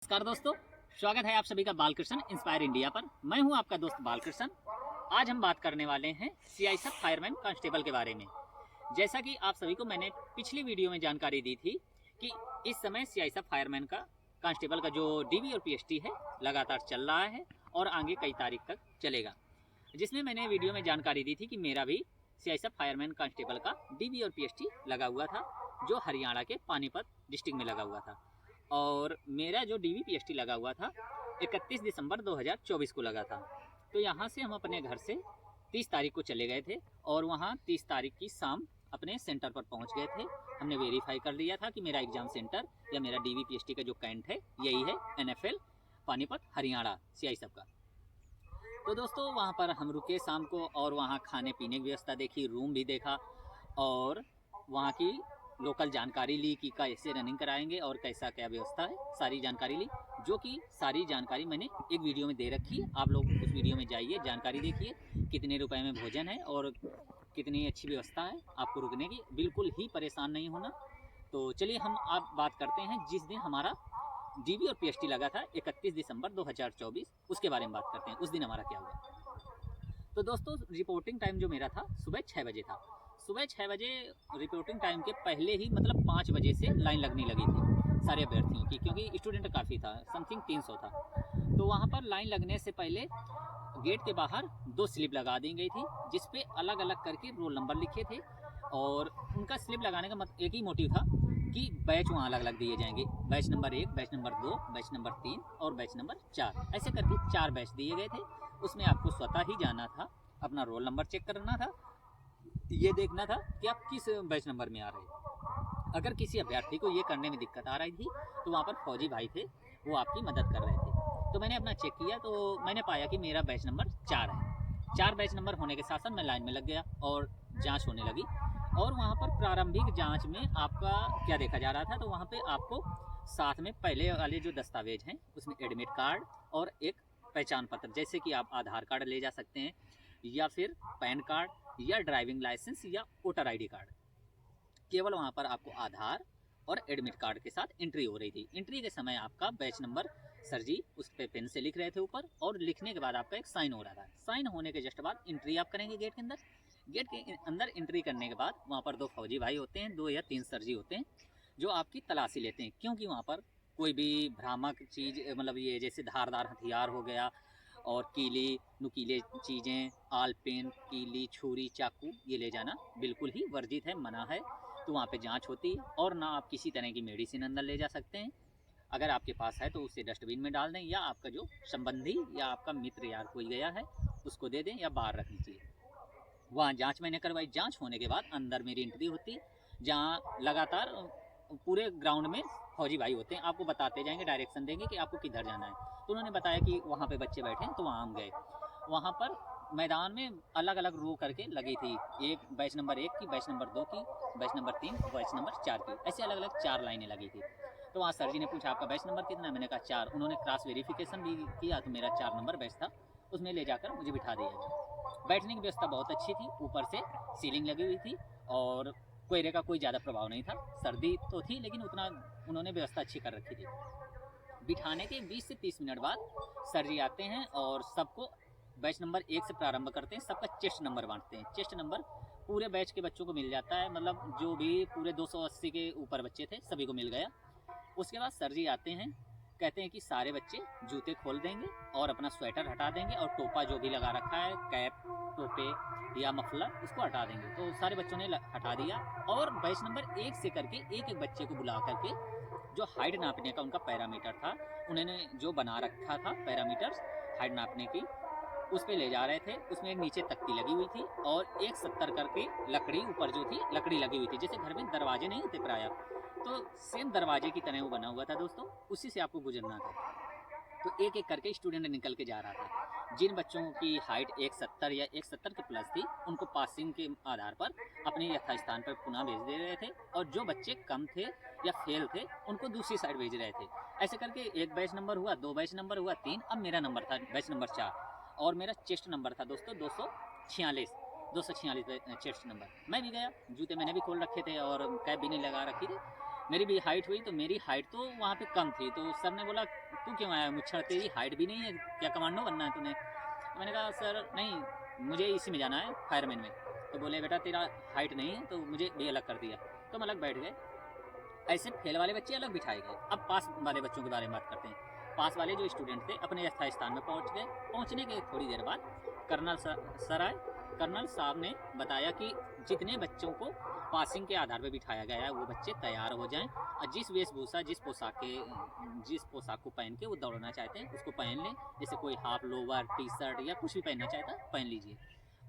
नमस्कार दोस्तों, स्वागत है आप सभी का बालकृष्ण इंस्पायर इंडिया पर। मैं हूं आपका दोस्त बालकृष्ण। आज हम बात करने वाले हैं सीआईएसएफ फायरमैन कांस्टेबल के बारे में। जैसा कि आप सभी को मैंने पिछली वीडियो में जानकारी दी थी कि इस समय सीआईएसएफ फायरमैन का कांस्टेबल का जो डीवी और पीएसटी है लगातार चल रहा है और आगे कई तारीख तक चलेगा, जिसमें मैंने वीडियो में जानकारी दी थी कि मेरा भी सीआईएसएफ फायरमैन कांस्टेबल का डीवी और पीएसटी लगा हुआ था, जो हरियाणा के पानीपत डिस्ट्रिक्ट में लगा हुआ था। और मेरा जो डीवी पीएसटी लगा हुआ था 31 दिसंबर 2024 को लगा था। तो यहाँ से हम अपने घर से 30 तारीख को चले गए थे और वहाँ 30 तारीख की शाम अपने सेंटर पर पहुँच गए थे। हमने वेरीफाई कर लिया था कि मेरा एग्ज़ाम सेंटर या मेरा डीवी पीएसटी का जो कैंट है यही है, एनएफएल पानीपत हरियाणा सीआईएसएफ का। तो दोस्तों वहाँ पर हम रुके शाम को और वहाँ खाने पीने की व्यवस्था देखी, रूम भी देखा और वहाँ की लोकल जानकारी ली कि कैसे रनिंग कराएंगे और कैसा क्या व्यवस्था है, सारी जानकारी ली। जो कि सारी जानकारी मैंने एक वीडियो में दे रखी है। आप लोग उस वीडियो में जाइए, जानकारी देखिए कितने रुपए में भोजन है और कितनी अच्छी व्यवस्था है आपको रुकने की, बिल्कुल ही परेशान नहीं होना। तो चलिए हम आप बात करते हैं जिस दिन हमारा डीवी और पीएसटी लगा था 31 दिसंबर 2024, उसके बारे में बात करते हैं। उस दिन हमारा क्या हुआ। तो दोस्तों रिपोर्टिंग टाइम जो मेरा था सुबह 6 बजे था। सुबह 6 बजे रिपोर्टिंग टाइम के पहले ही मतलब 5 बजे से लाइन लगने लगी थी सारे अभ्यर्थियों की, क्योंकि स्टूडेंट काफ़ी था, समथिंग 300 था। तो वहाँ पर लाइन लगने से पहले गेट के बाहर 2 स्लिप लगा दी गई थी, जिस पे अलग अलग करके रोल नंबर लिखे थे। और उनका स्लिप लगाने का एक ही मोटिव था कि बैच वहाँ अलग अलग दिए जाएंगे, batch number 1, batch number 2, batch number 3 और बैच नंबर 4, ऐसे करके 4 बैच दिए गए थे। उसमें आपको स्वतः ही जाना था, अपना रोल नंबर चेक करना था, ये देखना था कि आप किस बैच नंबर में आ रहे हैं। अगर किसी अभ्यर्थी को ये करने में दिक्कत आ रही थी तो वहाँ पर फौजी भाई थे, वो आपकी मदद कर रहे थे। तो मैंने अपना चेक किया तो मैंने पाया कि मेरा बैच नंबर 4 है। 4 बैच नंबर होने के साथ साथ मैं लाइन में लग गया और जांच होने लगी। और वहाँ पर प्रारंभिक जांच में आपका क्या देखा जा रहा था, तो वहाँ पे आपको साथ में पहले वाले जो दस्तावेज हैं उसमें एडमिट कार्ड और एक पहचान पत्र, जैसे कि आप आधार कार्ड ले जा सकते हैं या फिर पैन कार्ड या ड्राइविंग लाइसेंस या वोटर आईडी कार्ड। केवल वहाँ पर आपको आधार और एडमिट कार्ड के साथ एंट्री हो रही थी। एंट्री के समय आपका बैच नंबर सर जी उस पर पेन से लिख रहे थे ऊपर, और लिखने के बाद आपका एक साइन हो रहा था। साइन होने के जस्ट बाद एंट्री आप करेंगे गेट के अंदर। गेट के अंदर एंट्री करने के बाद वहाँ पर 2 फौजी भाई होते हैं, 2 या 3 सर जी होते हैं, जो आपकी तलाशी लेते हैं, क्योंकि वहाँ पर कोई भी भ्रामक चीज़ मतलब ये जैसे धारदार हथियार हो गया और कीली नुकीले चीज़ें, आल पेन, कीली, छुरी, चाकू, ये ले जाना बिल्कुल ही वर्जित है, मना है। तो वहाँ पे जांच होती है और ना आप किसी तरह की मेडिसिन अंदर ले जा सकते हैं। अगर आपके पास है तो उसे डस्टबिन में डाल दें, या आपका जो संबंधी या आपका मित्र यार कोई गया है उसको दे दें या बाहर रख लीजिए। वहाँ जांच मैंने करवाई। जांच होने के बाद अंदर मेरी एंट्री होती है, जहाँ लगातार पूरे ग्राउंड में फौजी भाई होते हैं, आपको बताते जाएंगे, डायरेक्शन देंगे कि आपको किधर जाना है। तो उन्होंने बताया कि वहाँ पे बच्चे बैठे हैं, तो वहाँ हम गए। वहाँ पर मैदान में अलग अलग रो करके लगी थी, एक बैच नंबर 1 की, बैच नंबर 2 की, बैच नंबर 3, बैच नंबर 4 की, ऐसे अलग अलग 4 लाइनें लगी थी। तो वहाँ सर जी ने पूछा आपका बैच नंबर कितना है, मैंने कहा 4। उन्होंने क्रॉस वेरिफिकेशन भी किया तो मेरा 4 नंबर बैच था, उसमें ले जाकर मुझे बिठा दिया गया। बैठने की व्यवस्था बहुत अच्छी थी, ऊपर से सीलिंग लगी हुई थी और कोयले का कोई ज़्यादा प्रभाव नहीं था। सर्दी तो थी लेकिन उतना उन्होंने व्यवस्था अच्छी कर रखी थी। बिठाने के 20 से 30 मिनट बाद सर जी आते हैं और सबको बैच नंबर 1 से प्रारंभ करते हैं, सबका चेस्ट नंबर बांटते हैं। चेस्ट नंबर पूरे बैच के बच्चों को मिल जाता है, मतलब जो भी पूरे 280 के ऊपर बच्चे थे सभी को मिल गया। उसके बाद सर जी आते हैं, कहते हैं कि सारे बच्चे जूते खोल देंगे और अपना स्वेटर हटा देंगे और टोपा जो भी लगा रखा है, कैप, टोपे या मफलर, उसको हटा देंगे। तो सारे बच्चों ने हटा दिया और बैच नंबर 1 से करके एक एक बच्चे को बुला करके जो हाइट नापने का उनका पैरामीटर था, उन्होंने जो बना रखा था पैरामीटर्स हाइट नापने की, उस पे ले जा रहे थे। उसमें नीचे तख्ती लगी हुई थी और 170 करके लकड़ी ऊपर जो थी लकड़ी लगी हुई थी, जैसे घर में दरवाजे नहीं होते प्राय, तो सेम दरवाजे की तरह वो बना हुआ था दोस्तों, उसी से आपको गुजरना था। तो एक एक करके स्टूडेंट निकल के जा रहा था। जिन बच्चों की हाइट 170 या 170 के प्लस थी उनको पासिंग के आधार पर अपने यथास्थान पर पुनः भेज दे रहे थे, और जो बच्चे कम थे या फेल थे उनको दूसरी साइड भेज रहे थे। ऐसे करके एक बैच नंबर हुआ, 2 बैच नंबर हुआ, 3, अब मेरा नंबर था बैच नंबर 4 और मेरा चेस्ट नंबर था दोस्तों 246 चेस्ट नंबर। मैं भी गया, जूते मैंने भी खोल रखे थे और कैप भी नहीं लगा रखी थी। मेरी भी हाइट हुई, तो मेरी हाइट तो वहाँ पे कम थी। तो सर ने बोला तू क्यों आया मुच्छर, तेरी हाइट भी नहीं है, क्या कमांडो बनना है तूने? तो मैंने कहा सर नहीं, मुझे इसी में जाना है, फायरमैन में। तो बोले बेटा तेरा हाइट नहीं है, तो मुझे भी अलग कर दिया। तो हम अलग बैठ गए। ऐसे फेल वाले बच्चे अलग बिठाए गए। अब पास वाले बच्चों के बारे में बात करते हैं। पास वाले जो स्टूडेंट थे अपने यथास्थान स्थान में पहुँच गए। पहुँचने के थोड़ी देर बाद कर्नल सर आए। कर्नल साहब ने बताया कि जितने बच्चों को पासिंग के आधार पर बिठाया गया है वो बच्चे तैयार हो जाएं, और जिस वेशभूषा जिस पोशाक को पहन के वो दौड़ना चाहते हैं उसको पहन लें। जैसे कोई हाफ लोवर, टी शर्ट या कुछ भी पहनना चाहता है पहन लीजिए।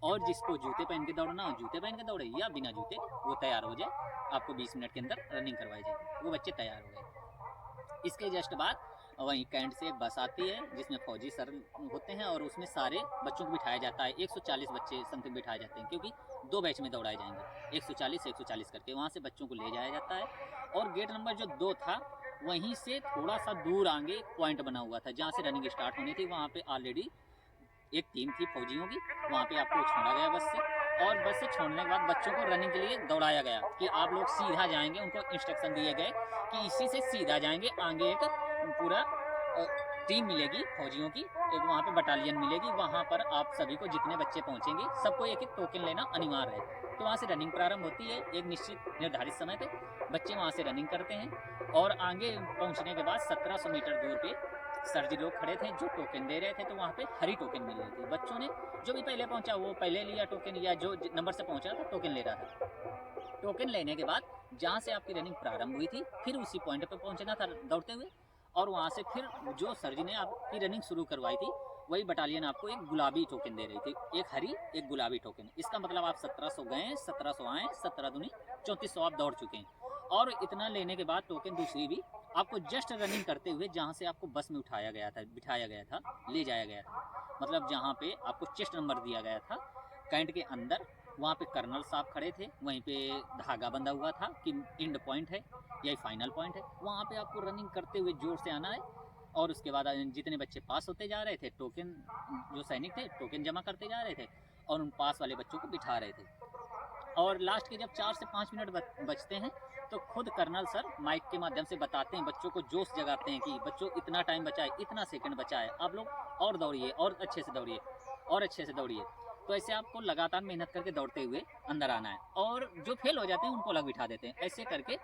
और जिसको जूते पहन के दौड़ना हो जूते पहन के दौड़े, या बिना जूते वो तैयार हो जाए। आपको 20 मिनट के अंदर रनिंग करवाई जाएगी। वो बच्चे तैयार हो गए। इसके जस्ट बाद वहीं कैंट से एक बस आती है जिसमें फौजी सर होते हैं, और उसमें सारे बच्चों को बिठाया जाता है। 140 बच्चे समथिंग बिठाए जाते हैं, क्योंकि 2 बैच में दौड़ाए जाएंगे, 140 करके। वहाँ से बच्चों को ले जाया जाता है। और गेट नंबर जो 2 था वहीं से थोड़ा सा दूर आगे एक पॉइंट बना हुआ था जहाँ से रनिंग स्टार्ट होनी थी। वहाँ पे ऑलरेडी एक टीम थी फौजियों की। वहाँ पे आपको छोड़ा गया बस से, और बस से छोड़ने के बाद बच्चों को रनिंग के लिए दौड़ाया गया कि आप लोग सीधा जाएंगे। उनको इंस्ट्रक्शन दिए गए कि इसी से सीधा जाएंगे। आगे एक पूरा टीम मिलेगी फौजियों की, एक वहाँ पे बटालियन मिलेगी। वहाँ पर आप सभी को जितने बच्चे पहुँचेंगे सबको एक एक टोकन लेना अनिवार्य है। तो वहाँ से रनिंग प्रारंभ होती है। एक निश्चित निर्धारित समय पे बच्चे वहाँ से रनिंग करते हैं। और आगे पहुँचने के बाद 1700 मीटर दूर पे सर जी लोग खड़े थे जो टोकन दे रहे थे। तो वहाँ पे हरी टोकन मिल रही थी। बच्चों ने जो भी पहले पहुँचा वो पहले लिया टोकन, या जो नंबर से पहुँचा था टोकन ले रहा था। टोकन लेने के बाद जहाँ से आपकी रनिंग प्रारंभ हुई थी फिर उसी पॉइंट पे पहुँचना था दौड़ते हुए। और वहाँ से फिर जो सर जी ने आपकी रनिंग शुरू करवाई थी वही बटालियन आपको एक गुलाबी टोकन दे रही थी, एक हरी एक गुलाबी टोकन। इसका मतलब आप 1700 गए, 1700 आए, 17 दूनी 3400 आप दौड़ चुके हैं। और इतना लेने के बाद टोकन दूसरी भी आपको जस्ट रनिंग करते हुए जहाँ से आपको बस में उठाया गया था, बिठाया गया था, ले जाया गया था, मतलब जहाँ पे आपको चेस्ट नंबर दिया गया था कैंट के अंदर, वहाँ पे कर्नल साहब खड़े थे। वहीं पे धागा बंधा हुआ था कि एंड पॉइंट है, यही फाइनल पॉइंट है। वहाँ पे आपको रनिंग करते हुए जोर से आना है। और उसके बाद जितने बच्चे पास होते जा रहे थे, टोकन जो सैनिक थे टोकन जमा करते जा रहे थे और उन पास वाले बच्चों को बिठा रहे थे। और लास्ट के जब 4 से 5 मिनट बचते हैं तो खुद कर्नल सर माइक के माध्यम से बताते हैं, बच्चों को जोश जगाते हैं कि बच्चों इतना टाइम बचा है, इतना सेकंड बचा है, आप लोग और दौड़िए, और अच्छे से दौड़िए, और अच्छे से दौड़िए। तो ऐसे आपको लगातार मेहनत करके दौड़ते हुए अंदर आना है। और जो फेल हो जाते हैं उनको अलग बिठा देते हैं। ऐसे करके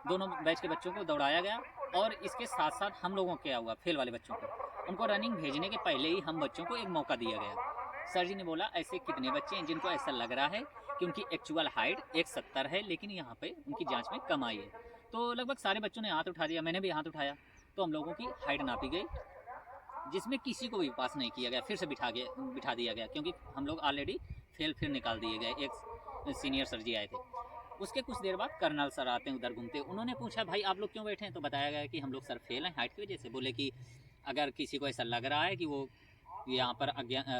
दोनों बैच के बच्चों को दौड़ाया गया। और इसके साथ साथ हम लोगों क्या हुआ, फेल वाले बच्चों को, उनको रनिंग भेजने के पहले ही हम बच्चों को एक मौका दिया गया। सर जी ने बोला ऐसे कितने बच्चे हैं जिनको ऐसा लग रहा है कि उनकी एक्चुअल हाइट 170 है, लेकिन यहाँ पे उनकी जांच में कम आई है। तो लगभग सारे बच्चों ने हाथ उठा दिया, मैंने भी हाथ उठाया। तो हम लोगों की हाइट नापी गई, जिसमें किसी को भी पास नहीं किया गया, फिर से बिठा दिया गया, क्योंकि हम लोग ऑलरेडी फेल फिर निकाल दिए गए। एक सीनियर सर जी आए थे। उसके कुछ देर बाद कर्नल सर आते हैं उधर घूमते। उन्होंने पूछा भाई आप लोग क्यों बैठे हैं? तो बताया गया कि हम लोग सर फेल हैं हाइट की वजह से। बोले कि अगर किसी को ऐसा लग रहा है कि वो यहाँ पर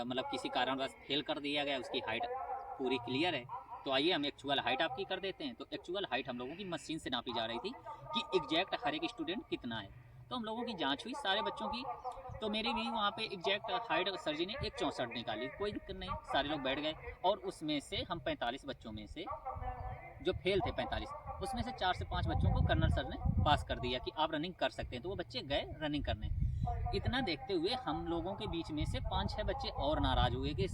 मतलब किसी कारणवश फेल कर दिया गया, उसकी हाइट पूरी क्लियर है, तो आइए हम एक्चुअल हाइट आपकी कर देते हैं। तो एक्चुअल हाइट हम लोगों की मशीन से नापी जा रही थी कि एग्जैक्ट हर एक स्टूडेंट कितना है। तो हम लोगों की जांच हुई सारे बच्चों की। तो मेरी भी वहाँ पे एग्जैक्ट हाइट सर जी ने 164 निकाली, कोई दिक्कत नहीं, सारे लोग बैठ गए। और उसमें से हम 45 बच्चों में से जो फेल थे 45, उसमें से 4 से 5 बच्चों को कर्नल सर ने पास कर दिया कि आप रनिंग कर सकते हैं। तो वो बच्चे गए रनिंग करने। इतना देखते हुए हम लोगों के बीच में से 5-6 बच्चे और नाराज़ हुए कि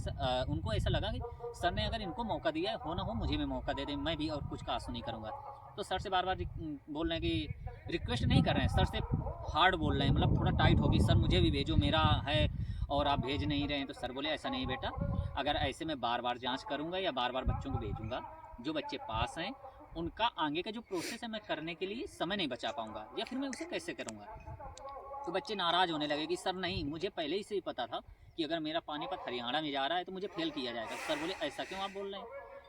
उनको ऐसा लगा कि सर ने अगर इनको मौका दिया है, हो ना हो मुझे भी मौका दे दें, मैं भी और कुछ कासू नहीं करूँगा। तो सर से बार बार बोल रहे हैं कि रिक्वेस्ट नहीं कर रहे हैं, सर से हार्ड बोल रहे हैं, मतलब थोड़ा टाइट होगी, सर मुझे भी भेजो, मेरा है और आप भेज नहीं रहे हैं। तो सर बोले ऐसा नहीं बेटा, अगर ऐसे मैं बार बार जाँच करूँगा या बार बार बच्चों को भेजूँगा, जो बच्चे पास हैं उनका आगे का जो प्रोसेस है मैं करने के लिए समय नहीं बचा पाऊँगा, या फिर मैं उसे कैसे करूँगा। तो बच्चे नाराज़ होने लगे कि सर नहीं, मुझे पहले ही से ही पता था कि अगर मेरा पानीपत हरियाणा में जा रहा है तो मुझे फेल किया जाएगा। सर बोले ऐसा क्यों आप बोल रहे हैं,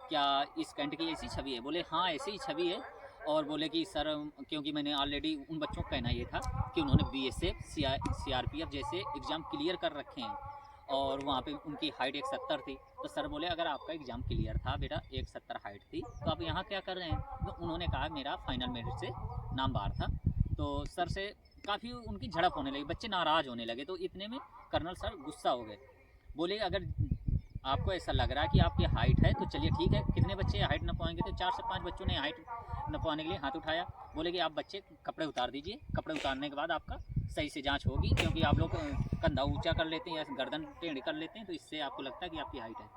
क्या इस कैंट की ऐसी छवि है? बोले हाँ ऐसी ही छवि है। और बोले कि सर क्योंकि मैंने ऑलरेडी उन बच्चों को कहना ये था कि उन्होंने BSF CRPF जैसे एग्ज़ाम क्लियर कर रखे हैं और वहाँ पे उनकी हाइट 170 थी। तो सर बोले अगर आपका एग्ज़ाम क्लियर था बेटा, 170 हाइट थी, तो आप यहाँ क्या कर रहे हैं? तो उन्होंने कहा मेरा फाइनल मेरिट से नाम बाहर था। तो सर से काफ़ी उनकी झड़प होने लगी, बच्चे नाराज़ होने लगे। तो इतने में कर्नल सर गुस्सा हो गए, बोले अगर आपको ऐसा लग रहा है कि आपकी हाइट है तो चलिए ठीक है, कितने बच्चे हाइट ना पाएंगे? तो 4 से 5 बच्चों ने हाइट नपवाने के लिए हाथ उठाया, बोले कि आप बच्चे कपड़े उतार दीजिए, कपड़े उतारने के बाद आपका सही से जांच होगी, क्योंकि आप लोग कंधा ऊंचा कर लेते हैं या गर्दन टेढ़ी कर लेते हैं तो इससे आपको लगता है कि आपकी हाइट है।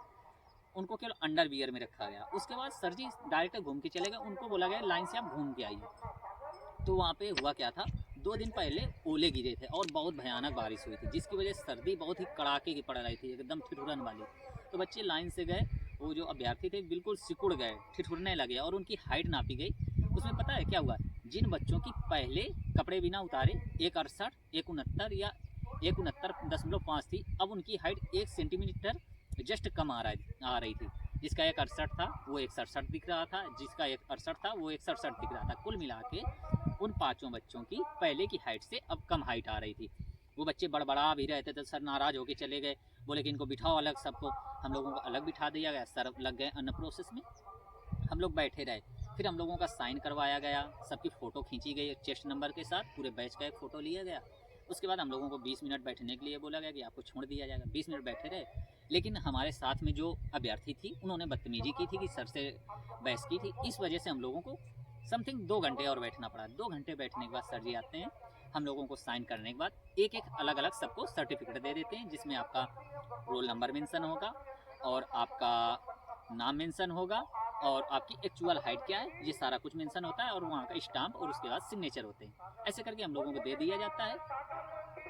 उनको केवल अंडर वियर में रखा गया। उसके बाद सर जी डायरेक्ट घूम के चले गए, उनको बोला गया लाइन से आप घूम के आइए। तो वहाँ पे हुआ क्या था, 2 दिन पहले ओले गिरे थे और बहुत भयानक बारिश हुई थी, जिसकी वजह से सर्दी बहुत ही कड़ाके की पड़ रही थी, एकदम ठिठुरन वाली। तो बच्चे लाइन से गए, वो जो अभ्यर्थी थे बिल्कुल सिकुड़ गए, ठिठुरने लगे और उनकी हाइट नापी गई। उसमें पता है क्या हुआ, जिन बच्चों की पहले कपड़े बिना उतारे 168, 169 या 169.5 थी, अब उनकी हाइट 1 सेंटीमीटर जस्ट कम आ रही थी। जिसका 168 था वो 167 दिख रहा था, जिसका 168 था वो 167 दिख रहा था। कुल मिला के उन 5 बच्चों की पहले की हाइट से अब कम हाइट आ रही थी। वो बच्चे बड़बड़ा भी रहे थे, तो सर नाराज़ होकर चले गए, बोले कि इनको बिठाओ अलग, सबको हम लोगों को अलग बिठा दिया गया। सर लग गए अन्य प्रोसेस में, हम लोग बैठे रहे। फिर हम लोगों का साइन करवाया गया, सबकी फ़ोटो खींची गई चेस्ट नंबर के साथ, पूरे बैच का एक फ़ोटो लिया गया। उसके बाद हम लोगों को 20 मिनट बैठने के लिए बोला गया कि आपको छोड़ दिया जाएगा। 20 मिनट बैठे रहे, लेकिन हमारे साथ में जो अभ्यर्थी थी उन्होंने बदतमीजी की थी कि सर से बहस की थी। इस वजह से हम लोगों को समथिंग 2 घंटे और बैठना पड़ा। 2 घंटे बैठने के बाद सर जी आते हैं, हम लोगों को साइन करने के बाद एक एक अलग अलग सबको सर्टिफिकेट दे देते हैं, जिसमें आपका रोल नंबर मेंशन होगा और आपका नाम मेंशन होगा और आपकी एक्चुअल हाइट क्या है, ये सारा कुछ मेंशन होता है और वहाँ का स्टाम्प और उसके बाद सिग्नेचर होते हैं। ऐसे करके हम लोगों को दे दिया जाता है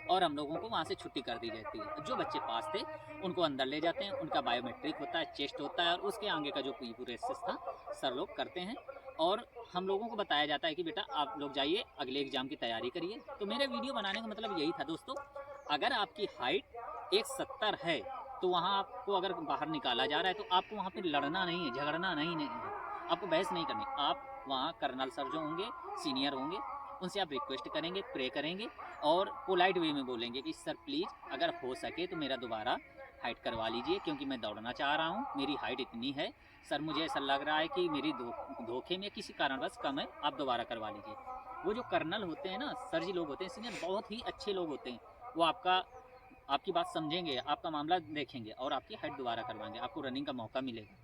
और हम लोगों को वहाँ से छुट्टी कर दी जाती है। जो बच्चे पास थे उनको अंदर ले जाते हैं, उनका बायोमेट्रिक होता है, चेस्ट होता है और उसके आगे का जो प्रोसेस था सर लोग करते हैं और हम लोगों को बताया जाता है कि बेटा आप लोग जाइए अगले एग्ज़ाम की तैयारी करिए। तो मेरे वीडियो बनाने का मतलब यही था दोस्तों, अगर आपकी हाइट 170 है तो वहाँ आपको अगर बाहर निकाला जा रहा है तो आपको वहाँ पे लड़ना नहीं है, झगड़ना नहीं है, आपको बहस नहीं करनी। आप वहाँ कर्नल सर जो होंगे, सीनियर होंगे, उनसे आप रिक्वेस्ट करेंगे, प्रे करेंगे और पोलाइट वे में बोलेंगे कि सर प्लीज़ अगर हो सके तो मेरा दोबारा हाइट करवा लीजिए, क्योंकि मैं दौड़ना चाह रहा हूँ, मेरी हाइट इतनी है, सर मुझे ऐसा लग रहा है कि मेरी धोखे में किसी कारणवश कम है, आप दोबारा करवा लीजिए। वो जो कर्नल होते हैं ना, सर जी लोग होते हैं, सीनियर बहुत ही अच्छे लोग होते हैं, वो आपकी बात समझेंगे, आपका मामला देखेंगे और आपकी हाइट दोबारा करवाएंगे, आपको रनिंग का मौका मिलेगा।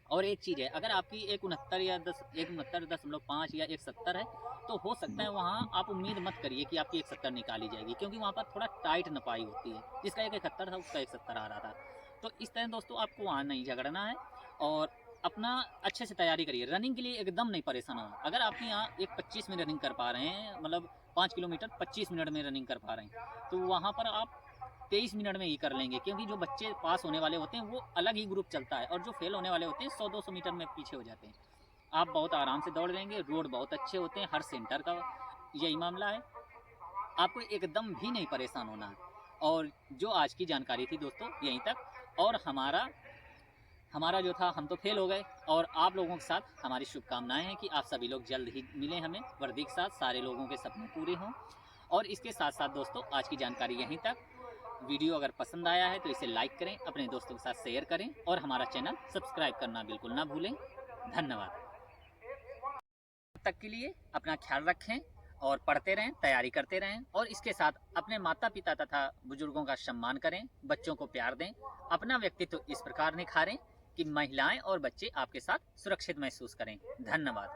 और एक चीज़ है, अगर आपकी 169 या 169.5 या 170 है तो हो सकता है वहाँ आप उम्मीद मत करिए कि आपकी 170 निकाली जाएगी, क्योंकि वहाँ पर थोड़ा टाइट नपाई होती है। जिसका 171 था उसका 170 आ रहा था। तो इस तरह दोस्तों आपको वहाँ नहीं झगड़ना है और अपना अच्छे से तैयारी करिए। रनिंग के लिए एकदम नहीं परेशान होना। अगर आप यहाँ 1:25 में रनिंग कर पा रहे हैं, मतलब 5 किलोमीटर 25 मिनट में रनिंग कर पा रहे हैं, तो वहाँ पर आप 23 मिनट में ही कर लेंगे, क्योंकि जो बच्चे पास होने वाले होते हैं वो अलग ही ग्रुप चलता है और जो फेल होने वाले होते हैं 100-200 मीटर में पीछे हो जाते हैं। आप बहुत आराम से दौड़ लेंगे, रोड बहुत अच्छे होते हैं, हर सेंटर का यही मामला है, आपको एकदम भी नहीं परेशान होना है। और जो आज की जानकारी थी दोस्तों यहीं तक, और हमारा जो था हम तो फेल हो गए और आप लोगों के साथ हमारी शुभकामनाएं हैं कि आप सभी लोग जल्द ही मिलें हमें वर्दी के साथ, सारे लोगों के सपने पूरे हों। और इसके साथ साथ दोस्तों आज की जानकारी यहीं तक। वीडियो अगर पसंद आया है तो इसे लाइक करें, अपने दोस्तों के साथ शेयर करें और हमारा चैनल सब्सक्राइब करना बिल्कुल ना भूलें। धन्यवाद। तब तक के लिए अपना ख्याल रखें और पढ़ते रहें, तैयारी करते रहें और इसके साथ अपने माता पिता तथा बुजुर्गों का सम्मान करें, बच्चों को प्यार दें, अपना व्यक्तित्व इस प्रकार निखारें कि महिलाएं और बच्चे आपके साथ सुरक्षित महसूस करें। धन्यवाद।